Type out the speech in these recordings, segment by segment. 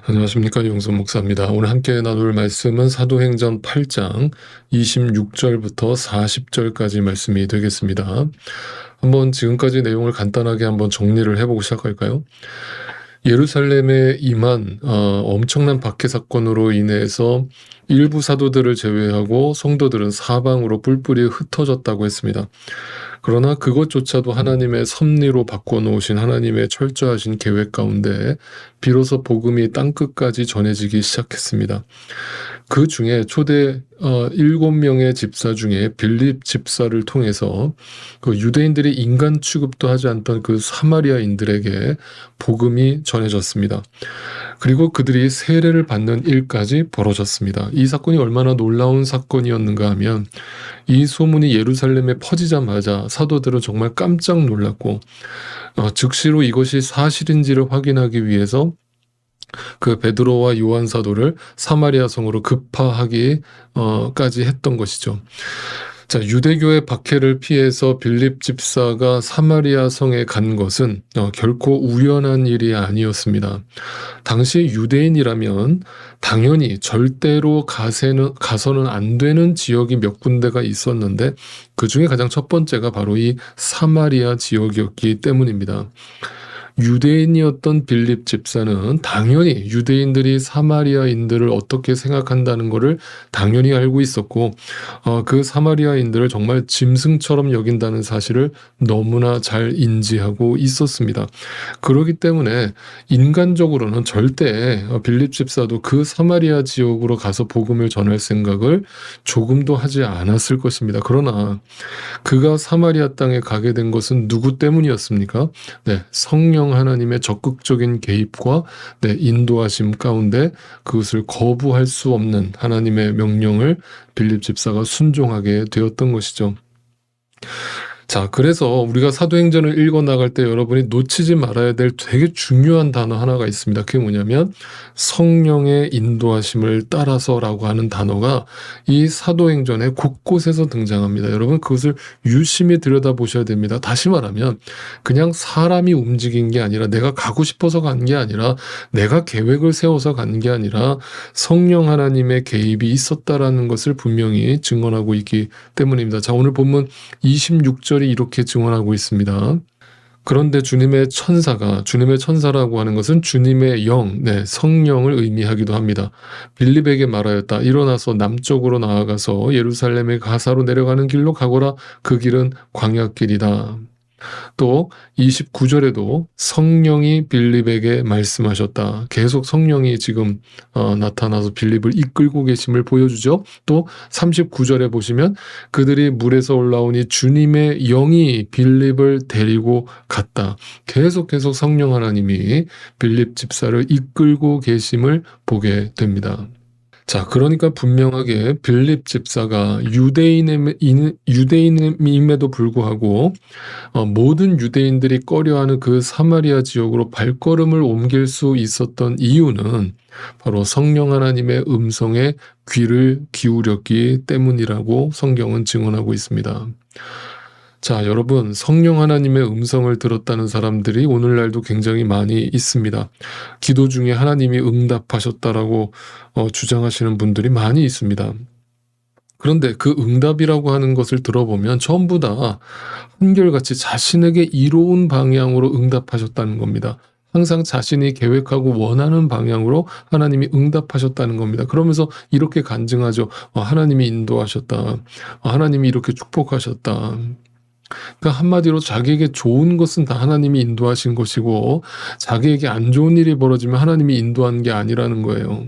안녕하십니까, 용선 목사입니다. 오늘 함께 나눌 말씀은 사도행전 8장 26절부터 40절까지 말씀이 되겠습니다. 한번 지금까지 내용을 간단하게 한번 정리를 해보고 시작할까요? 예루살렘에 임한 엄청난 박해 사건으로 인해서 일부 사도들을 제외하고 성도들은 사방으로 뿔뿔이 흩어졌다고 했습니다. 그러나 그것조차도 하나님의 섭리로 바꿔놓으신 하나님의 철저하신 계획 가운데 비로소 복음이 땅끝까지 전해지기 시작했습니다. 그 중에 초대 7명의 집사 중에 빌립 집사를 통해서 그 유대인들이 인간 취급도 하지 않던 그 사마리아인들에게 복음이 전해졌습니다. 그리고 그들이 세례를 받는 일까지 벌어졌습니다. 이 사건이 얼마나 놀라운 사건이었는가 하면 이 소문이 예루살렘에 퍼지자마자 사도들은 정말 깜짝 놀랐고 즉시로 이것이 사실인지를 확인하기 위해서 그 베드로와 요한 사도를 사마리아 성으로 급파하기까지 했던 것이죠. 자, 유대교의 박해를 피해서 빌립 집사가 사마리아 성에 간 것은 결코 우연한 일이 아니었습니다. 당시 유대인이라면 당연히 절대로 가서는 안 되는 지역이 몇 군데가 있었는데 그 중에 가장 첫 번째가 바로 이 사마리아 지역이었기 때문입니다. 유대인이었던 빌립 집사는 당연히 유대인들이 사마리아인들을 어떻게 생각한다는 것을 당연히 알고 있었고 그 사마리아인들을 정말 짐승처럼 여긴다는 사실을 너무나 잘 인지하고 있었습니다. 그렇기 때문에 인간적으로는 절대 빌립 집사도 그 사마리아 지역으로 가서 복음을 전할 생각을 조금도 하지 않았을 것입니다. 그러나 그가 사마리아 땅에 가게 된 것은 누구 때문이었습니까? 네, 성령 하나님의 적극적인 개입과 인도하심 가운데 그것을 거부할 수 없는 하나님의 명령을 빌립 집사가 순종하게 되었던 것이죠. 자, 그래서 우리가 사도행전을 읽어나갈 때 여러분이 놓치지 말아야 될 되게 중요한 단어 하나가 있습니다. 그게 뭐냐면 성령의 인도하심을 따라서라고 하는 단어가 이 사도행전의 곳곳에서 등장합니다. 여러분 그것을 유심히 들여다보셔야 됩니다. 다시 말하면 그냥 사람이 움직인 게 아니라 내가 가고 싶어서 간 게 아니라 내가 계획을 세워서 간 게 아니라 성령 하나님의 개입이 있었다라는 것을 분명히 증언하고 있기 때문입니다. 자, 오늘 본문 26절 이렇게 증언하고 있습니다. 그런데 주님의 천사라고 하는 것은 주님의 영, 성령을 의미하기도 합니다. 빌립에게 말하였다. 일어나서 남쪽으로 나아가서 예루살렘의 가사로 내려가는 길로 가거라. 그 길은 광야길이다. 또 29절에도 성령이 빌립에게 말씀하셨다. 계속 성령이 지금 나타나서 빌립을 이끌고 계심을 보여주죠. 또 39절에 보시면 그들이 물에서 올라오니 주님의 영이 빌립을 데리고 갔다. 계속 성령 하나님이 빌립 집사를 이끌고 계심을 보게 됩니다. 자, 그러니까 분명하게 빌립 집사가 유대인임에도 불구하고 모든 유대인들이 꺼려하는 그 사마리아 지역으로 발걸음을 옮길 수 있었던 이유는 바로 성령 하나님의 음성에 귀를 기울였기 때문이라고 성경은 증언하고 있습니다. 자, 여러분, 성령 하나님의 음성을 들었다는 사람들이 오늘날도 굉장히 많이 있습니다. 기도 중에 하나님이 응답하셨다라고 주장하시는 분들이 많이 있습니다. 그런데 그 응답이라고 하는 것을 들어보면 전부 다 한결같이 자신에게 이로운 방향으로 응답하셨다는 겁니다. 항상 자신이 계획하고 원하는 방향으로 하나님이 응답하셨다는 겁니다. 그러면서 이렇게 간증하죠. 하나님이 인도하셨다. 하나님이 이렇게 축복하셨다. 그러니까 한마디로 자기에게 좋은 것은 다 하나님이 인도하신 것이고 자기에게 안 좋은 일이 벌어지면 하나님이 인도한 게 아니라는 거예요.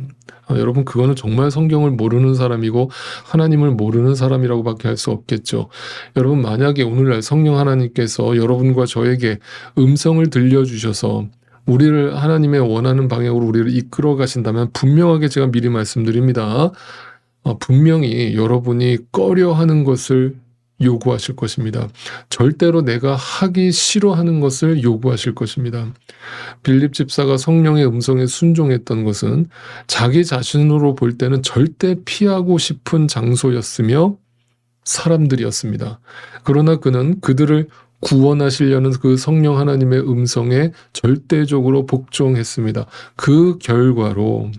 여러분 그거는 정말 성경을 모르는 사람이고 하나님을 모르는 사람이라고밖에 할 수 없겠죠. 여러분 만약에 오늘날 성령 하나님께서 여러분과 저에게 음성을 들려주셔서 우리를 하나님의 원하는 방향으로 우리를 이끌어 가신다면 분명하게 제가 미리 말씀드립니다. 분명히 여러분이 꺼려하는 것을 요구하실 것입니다. 절대로 내가 하기 싫어하는 것을 요구하실 것입니다. 빌립 집사가 성령의 음성에 순종했던 것은 자기 자신으로 볼 때는 절대 피하고 싶은 장소였으며 사람들이었습니다. 그러나 그는 그들을 구원하시려는 그 성령 하나님의 음성에 절대적으로 복종했습니다. 그 결과로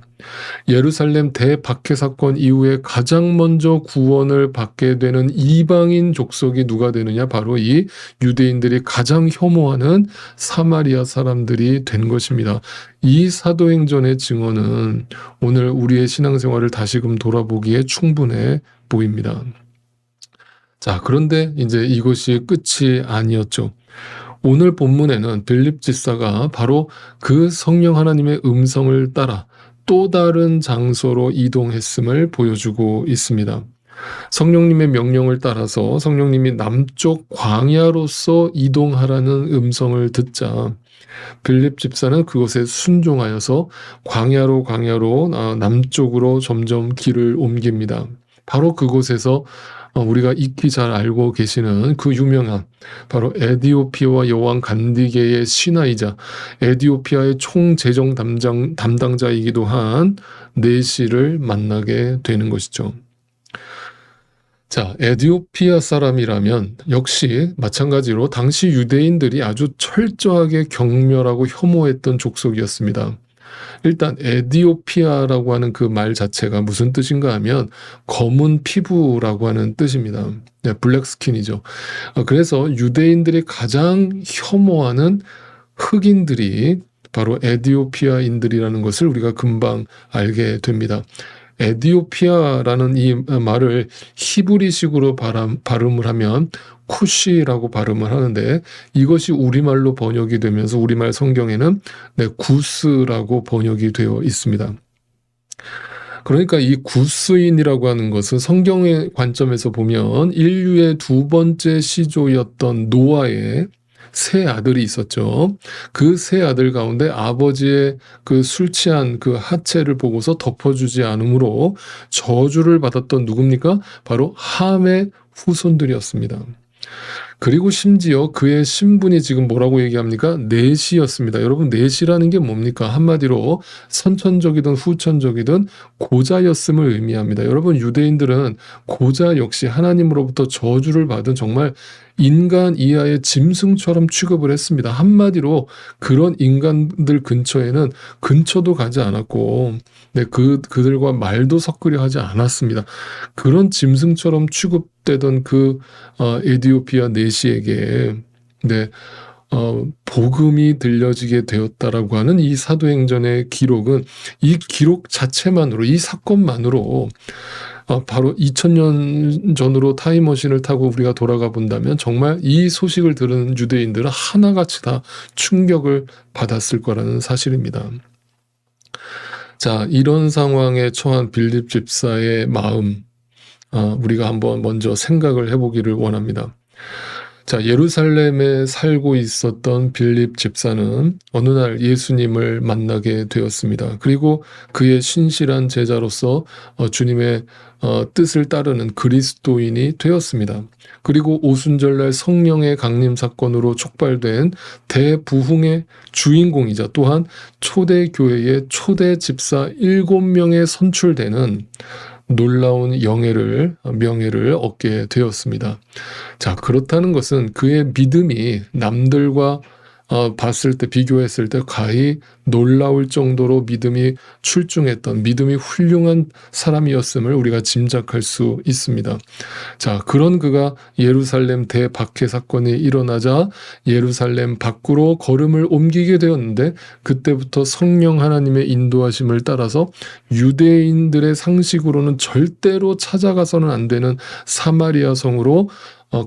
예루살렘 대박해 사건 이후에 가장 먼저 구원을 받게 되는 이방인 족속이 누가 되느냐? 바로 이 유대인들이 가장 혐오하는 사마리아 사람들이 된 것입니다. 이 사도행전의 증언은 오늘 우리의 신앙생활을 다시금 돌아보기에 충분해 보입니다. 자, 그런데 이제 이것이 끝이 아니었죠. 오늘 본문에는 빌립 집사가 바로 그 성령 하나님의 음성을 따라 또 다른 장소로 이동했음을 보여주고 있습니다. 성령님의 명령을 따라서 성령님이 남쪽 광야로서 이동하라는 음성을 듣자 빌립 집사는 그것에 순종하여서 광야로 남쪽으로 점점 길을 옮깁니다. 바로 그곳에서 우리가 익히 잘 알고 계시는 그 유명한 바로 에디오피아 여왕 간디게의 신하이자 에디오피아의 총재정 담당자이기도 한 네시를 만나게 되는 것이죠. 자, 에디오피아 사람이라면 역시 마찬가지로 당시 유대인들이 아주 철저하게 경멸하고 혐오했던 족속이었습니다. 일단 에디오피아라고 하는 그 말 자체가 무슨 뜻인가 하면 검은 피부라고 하는 뜻입니다. 네, 블랙 스킨이죠. 그래서 유대인들이 가장 혐오하는 흑인들이 바로 에디오피아인들이라는 것을 우리가 금방 알게 됩니다. 에디오피아라는 이 말을 히브리식으로 발음을 하면 쿠시라고 발음을 하는데 이것이 우리말로 번역이 되면서 우리말 성경에는 구스라고 번역이 되어 있습니다. 그러니까 이 구스인이라고 하는 것은 성경의 관점에서 보면 인류의 두 번째 시조였던 노아의 세 아들이 있었죠. 그 세 아들 가운데 아버지의 그 술 취한 그 하체를 보고서 덮어주지 않으므로 저주를 받았던 누굽니까? 바로 함의 후손들이었습니다. 그리고 심지어 그의 신분이 지금 뭐라고 얘기합니까? 내시였습니다. 여러분, 내시라는 게 뭡니까? 한마디로 선천적이든 후천적이든 고자였음을 의미합니다. 여러분, 유대인들은 고자 역시 하나님으로부터 저주를 받은 정말 인간 이하의 짐승처럼 취급을 했습니다. 한마디로 그런 인간들 근처에는 근처도 가지 않았고 그들과 말도 섞으려 하지 않았습니다. 그런 짐승처럼 취급되던 그 에디오피아 내시에게 복음이 들려지게 되었다라고 하는 이 사도행전의 기록은 이 기록 자체만으로, 이 사건만으로 바로 2000년 전으로 타임머신을 타고 우리가 돌아가 본다면 정말 이 소식을 들은 유대인들은 하나같이 다 충격을 받았을 거라는 사실입니다. 자, 이런 상황에 처한 빌립 집사의 마음, 우리가 한번 먼저 생각을 해보기를 원합니다. 자, 예루살렘에 살고 있었던 빌립 집사는 어느 날 예수님을 만나게 되었습니다. 그리고 그의 신실한 제자로서 주님의 뜻을 따르는 그리스도인이 되었습니다. 그리고 오순절날 성령의 강림 사건으로 촉발된 대부흥의 주인공이자 또한 초대교회의 초대 집사 7명에 선출되는 놀라운 명예를 얻게 되었습니다. 자, 그렇다는 것은 그의 믿음이 남들과 봤을 때, 비교했을 때 가히 놀라울 정도로 믿음이 출중했던, 믿음이 훌륭한 사람이었음을 우리가 짐작할 수 있습니다. 자, 그런 그가 예루살렘 대박해 사건이 일어나자 예루살렘 밖으로 걸음을 옮기게 되었는데 그때부터 성령 하나님의 인도하심을 따라서 유대인들의 상식으로는 절대로 찾아가서는 안 되는 사마리아 성으로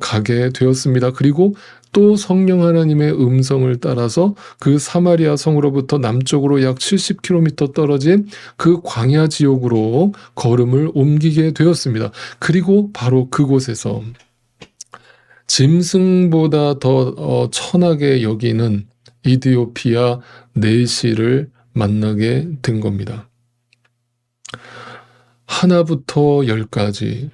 가게 되었습니다. 그리고 또 성령 하나님의 음성을 따라서 그 사마리아 성으로부터 남쪽으로 약 70km 떨어진 그 광야 지역으로 걸음을 옮기게 되었습니다. 그리고 바로 그곳에서 짐승보다 더 천하게 여기는 이디오피아 내시를 만나게 된 겁니다. 하나부터 10까지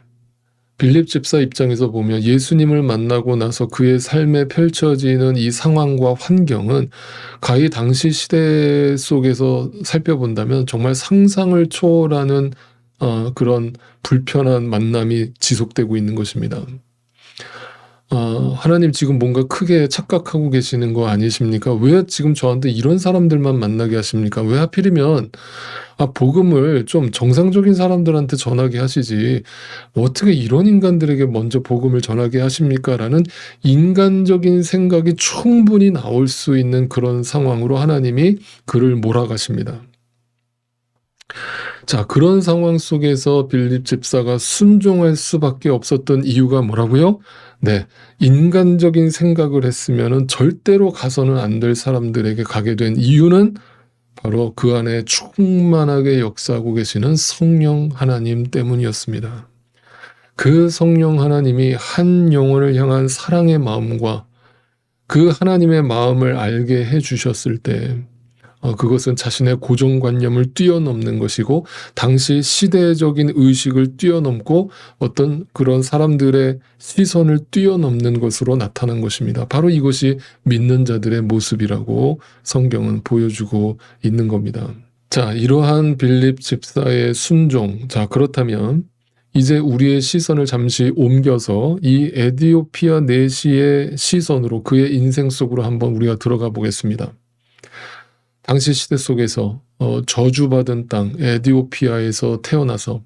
빌립 집사 입장에서 보면 예수님을 만나고 나서 그의 삶에 펼쳐지는 이 상황과 환경은 가히 당시 시대 속에서 살펴본다면 정말 상상을 초월하는 그런 불편한 만남이 지속되고 있는 것입니다. 하나님 지금 뭔가 크게 착각하고 계시는 거 아니십니까? 왜 지금 저한테 이런 사람들만 만나게 하십니까? 왜 하필이면 복음을 좀 정상적인 사람들한테 전하게 하시지 어떻게 이런 인간들에게 먼저 복음을 전하게 하십니까? 라는 인간적인 생각이 충분히 나올 수 있는 그런 상황으로 하나님이 그를 몰아가십니다. 자, 그런 상황 속에서 빌립 집사가 순종할 수밖에 없었던 이유가 뭐라고요? 네, 인간적인 생각을 했으면은 절대로 가서는 안 될 사람들에게 가게 된 이유는 바로 그 안에 충만하게 역사하고 계시는 성령 하나님 때문이었습니다. 그 성령 하나님이 한 영혼을 향한 사랑의 마음과 그 하나님의 마음을 알게 해주셨을 때 그것은 자신의 고정관념을 뛰어넘는 것이고 당시 시대적인 의식을 뛰어넘고 어떤 그런 사람들의 시선을 뛰어넘는 것으로 나타난 것입니다. 바로 이것이 믿는 자들의 모습이라고 성경은 보여주고 있는 겁니다. 자, 이러한 빌립 집사의 순종. 자, 그렇다면 이제 우리의 시선을 잠시 옮겨서 이 에디오피아 내시의 시선으로 그의 인생 속으로 한번 우리가 들어가 보겠습니다. 당시 시대 속에서 저주받은 땅 에디오피아에서 태어나서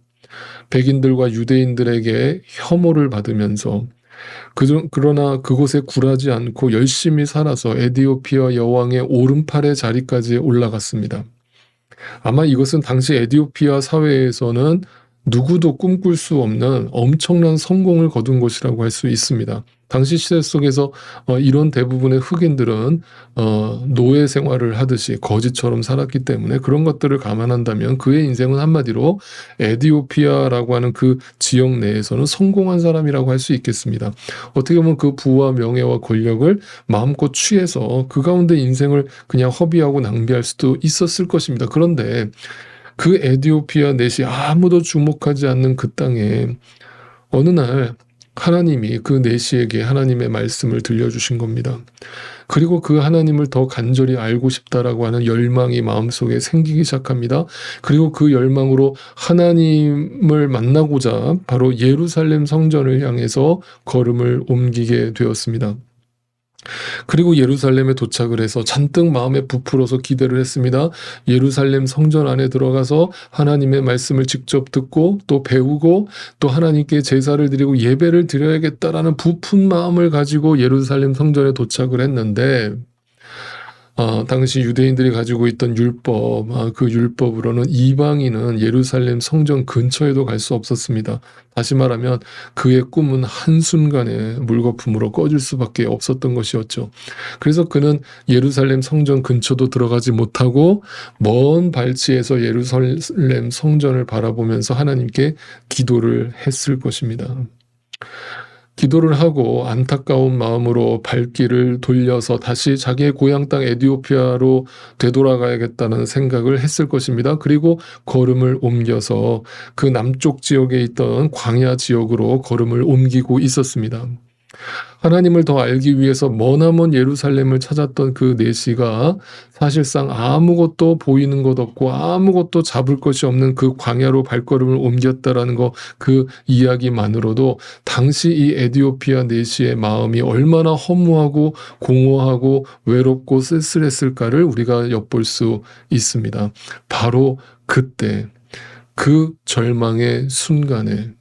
백인들과 유대인들에게 혐오를 받으면서 그러나 그곳에 굴하지 않고 열심히 살아서 에디오피아 여왕의 오른팔의 자리까지 올라갔습니다. 아마 이것은 당시 에디오피아 사회에서는 누구도 꿈꿀 수 없는 엄청난 성공을 거둔 것이라고 할 수 있습니다. 당시 시대 속에서 이런 대부분의 흑인들은 노예 생활을 하듯이 거지처럼 살았기 때문에 그런 것들을 감안한다면 그의 인생은 한마디로 에디오피아라고 하는 그 지역 내에서는 성공한 사람이라고 할 수 있겠습니다. 어떻게 보면 그 부와 명예와 권력을 마음껏 취해서 그 가운데 인생을 그냥 허비하고 낭비할 수도 있었을 것입니다. 그런데 그 에디오피아 넷이 아무도 주목하지 않는 그 땅에 어느 날 하나님이 그 넷이에게 하나님의 말씀을 들려주신 겁니다. 그리고 그 하나님을 더 간절히 알고 싶다라고 하는 열망이 마음속에 생기기 시작합니다. 그리고 그 열망으로 하나님을 만나고자 바로 예루살렘 성전을 향해서 걸음을 옮기게 되었습니다. 그리고 예루살렘에 도착을 해서 잔뜩 마음에 부풀어서 기대를 했습니다. 예루살렘 성전 안에 들어가서 하나님의 말씀을 직접 듣고 또 배우고 또 하나님께 제사를 드리고 예배를 드려야겠다라는 부푼 마음을 가지고 예루살렘 성전에 도착을 했는데 당시 유대인들이 가지고 있던 율법, 그 율법으로는 이방인은 예루살렘 성전 근처에도 갈 수 없었습니다. 다시 말하면 그의 꿈은 한순간에 물거품으로 꺼질 수밖에 없었던 것이었죠. 그래서 그는 예루살렘 성전 근처도 들어가지 못하고 먼 발치에서 예루살렘 성전을 바라보면서 하나님께 기도를 했을 것입니다. 기도를 하고 안타까운 마음으로 발길을 돌려서 다시 자기의 고향 땅 에디오피아로 되돌아가야겠다는 생각을 했을 것입니다. 그리고 걸음을 옮겨서 그 남쪽 지역에 있던 광야 지역으로 걸음을 옮기고 있었습니다. 하나님을 더 알기 위해서 머나먼 예루살렘을 찾았던 그 내시가 사실상 아무것도 보이는 것 없고 아무것도 잡을 것이 없는 그 광야로 발걸음을 옮겼다라는 거, 그 이야기만으로도 당시 이 에디오피아 내시의 마음이 얼마나 허무하고 공허하고 외롭고 쓸쓸했을까를 우리가 엿볼 수 있습니다. 바로 그때 그 절망의 순간에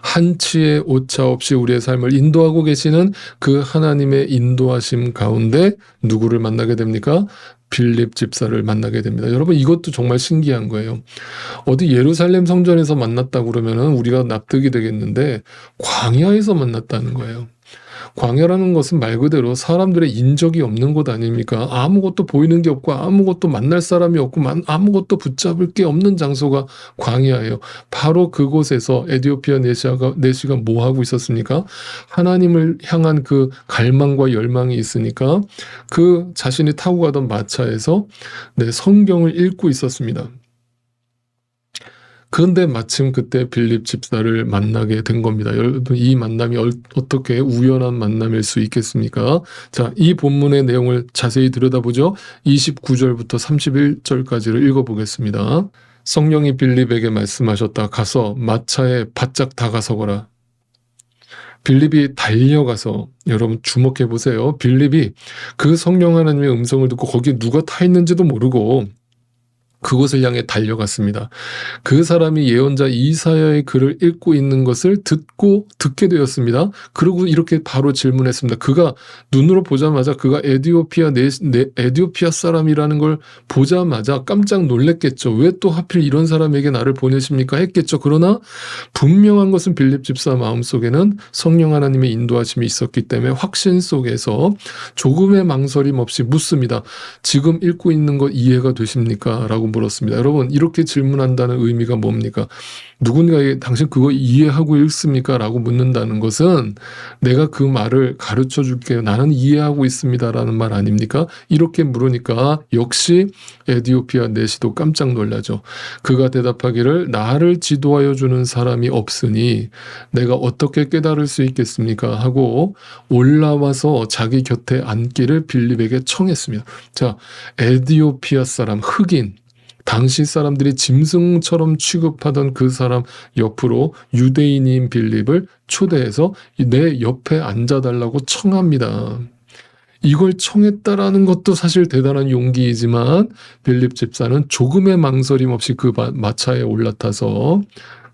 한치의 오차 없이 우리의 삶을 인도하고 계시는 그 하나님의 인도하심 가운데 누구를 만나게 됩니까? 빌립 집사를 만나게 됩니다. 여러분, 이것도 정말 신기한 거예요. 어디 예루살렘 성전에서 만났다고 그러면은 우리가 납득이 되겠는데 광야에서 만났다는 거예요. 광야라는 것은 말 그대로 사람들의 인적이 없는 곳 아닙니까? 아무것도 보이는 게 없고 아무것도 만날 사람이 없고 아무것도 붙잡을 게 없는 장소가 광야예요. 바로 그곳에서 에디오피아 내시가 뭐 하고 있었습니까? 하나님을 향한 그 갈망과 열망이 있으니까 그 자신이 타고 가던 마차에서 성경을 읽고 있었습니다. 그런데 마침 그때 빌립 집사를 만나게 된 겁니다. 여러분, 이 만남이 어떻게 우연한 만남일 수 있겠습니까? 자, 이 본문의 내용을 자세히 들여다보죠. 29절부터 31절까지를 읽어보겠습니다. 성령이 빌립에게 말씀하셨다. 가서 마차에 바짝 다가서거라. 빌립이 달려가서, 여러분 주목해 보세요. 빌립이 그 성령 하나님의 음성을 듣고 거기에 누가 타 있는지도 모르고 그곳을 향해 달려갔습니다. 그 사람이 예언자 이사야의 글을 읽고 있는 것을 듣게 되었습니다. 그리고 이렇게 바로 질문했습니다. 그가 눈으로 보자마자 그가 에디오피아 사람이라는 걸 보자마자 깜짝 놀랐겠죠. 왜 또 하필 이런 사람에게 나를 보내십니까? 했겠죠. 그러나 분명한 것은 빌립 집사 마음속에는 성령 하나님의 인도하심이 있었기 때문에 확신 속에서 조금의 망설임 없이 묻습니다. 지금 읽고 있는 것 이해가 되십니까? 라고 물었습니다. 여러분, 이렇게 질문한다는 의미가 뭡니까? 누군가에게 당신 그거 이해하고 읽습니까? 라고 묻는다는 것은 내가 그 말을 가르쳐 줄게요. 나는 이해하고 있습니다. 라는 말 아닙니까? 이렇게 물으니까 역시 에디오피아 내시도 깜짝 놀라죠. 그가 대답하기를 나를 지도하여 주는 사람이 없으니 내가 어떻게 깨달을 수 있겠습니까? 하고 올라와서 자기 곁에 앉기를 빌립에게 청했습니다. 자, 에디오피아 사람, 흑인, 당시 사람들이 짐승처럼 취급하던 그 사람 옆으로 유대인인 빌립을 초대해서 내 옆에 앉아달라고 청합니다. 이걸 청했다라는 것도 사실 대단한 용기이지만 빌립 집사는 조금의 망설임 없이 그 마차에 올라타서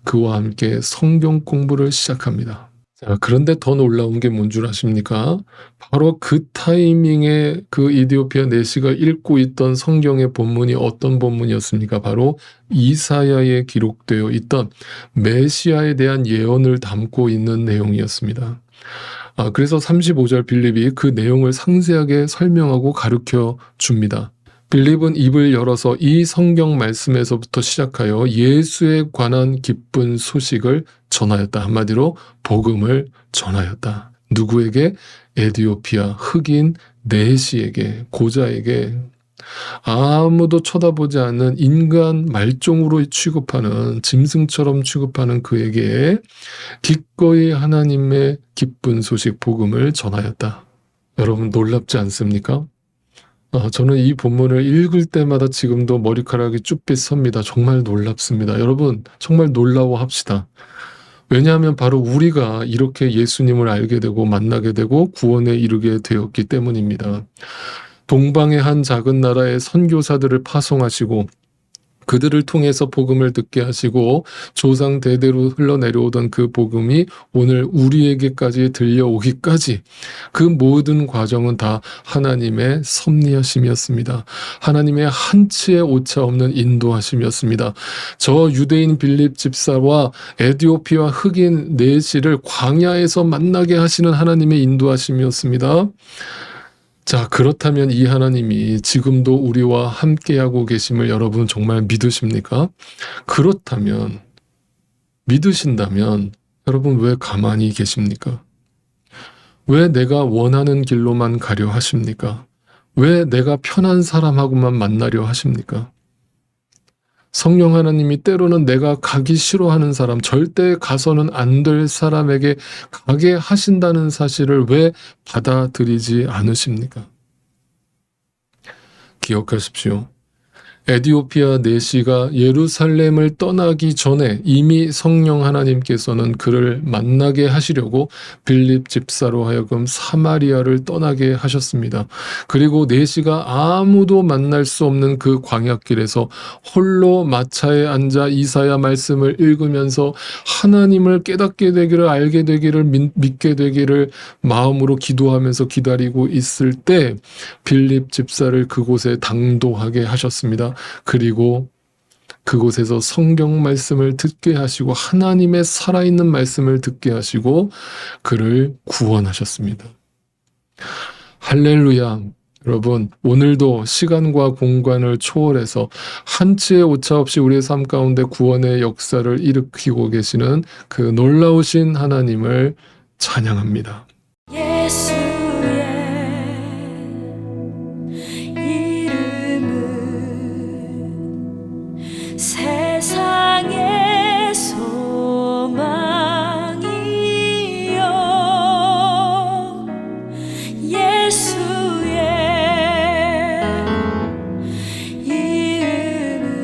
그와 함께 성경 공부를 시작합니다. 자, 그런데 더 놀라운 게 뭔 줄 아십니까? 바로 그 타이밍에 그 이디오피아 내시가 읽고 있던 성경의 본문이 어떤 본문이었습니까? 바로 이사야에 기록되어 있던 메시아에 대한 예언을 담고 있는 내용이었습니다. 그래서 35절 빌립이 그 내용을 상세하게 설명하고 가르쳐 줍니다. 빌립은 입을 열어서 이 성경 말씀에서부터 시작하여 예수에 관한 기쁜 소식을 전하였다. 한마디로 복음을 전하였다. 누구에게? 에디오피아 흑인 내시에게, 고자에게, 아무도 쳐다보지 않는 인간 말종으로 취급하는, 짐승처럼 취급하는 그에게 기꺼이 하나님의 기쁜 소식 복음을 전하였다. 여러분 놀랍지 않습니까? 저는 이 본문을 읽을 때마다 지금도 머리카락이 쭈삣 섭니다. 정말 놀랍습니다. 여러분 정말 놀라워합시다. 왜냐하면 바로 우리가 이렇게 예수님을 알게 되고 만나게 되고 구원에 이르게 되었기 때문입니다. 동방의 한 작은 나라의 선교사들을 파송하시고 그들을 통해서 복음을 듣게 하시고 조상 대대로 흘러내려오던 그 복음이 오늘 우리에게까지 들려오기까지 그 모든 과정은 다 하나님의 섭리하심이었습니다. 하나님의 한치의 오차 없는 인도하심이었습니다. 저 유대인 빌립 집사와 에디오피아 흑인 내시를 광야에서 만나게 하시는 하나님의 인도하심이었습니다. 자, 그렇다면 이 하나님이 지금도 우리와 함께하고 계심을 여러분 정말 믿으십니까? 그렇다면, 믿으신다면 여러분 왜 가만히 계십니까? 왜 내가 원하는 길로만 가려 하십니까? 왜 내가 편한 사람하고만 만나려 하십니까? 성령 하나님이 때로는 내가 가기 싫어하는 사람, 절대 가서는 안 될 사람에게 가게 하신다는 사실을 왜 받아들이지 않으십니까? 기억하십시오. 에디오피아 내시가 예루살렘을 떠나기 전에 이미 성령 하나님께서는 그를 만나게 하시려고 빌립 집사로 하여금 사마리아를 떠나게 하셨습니다. 그리고 내시가 아무도 만날 수 없는 그 광야길에서 홀로 마차에 앉아 이사야 말씀을 읽으면서 하나님을 깨닫게 되기를, 알게 되기를, 믿게 되기를 마음으로 기도하면서 기다리고 있을 때 빌립 집사를 그곳에 당도하게 하셨습니다. 그리고 그곳에서 성경 말씀을 듣게 하시고 하나님의 살아있는 말씀을 듣게 하시고 그를 구원하셨습니다. 할렐루야. 여러분 오늘도 시간과 공간을 초월해서 한치의 오차 없이 우리의 삶 가운데 구원의 역사를 일으키고 계시는 그 놀라우신 하나님을 찬양합니다. 세상의 소망이여 예수의 이름은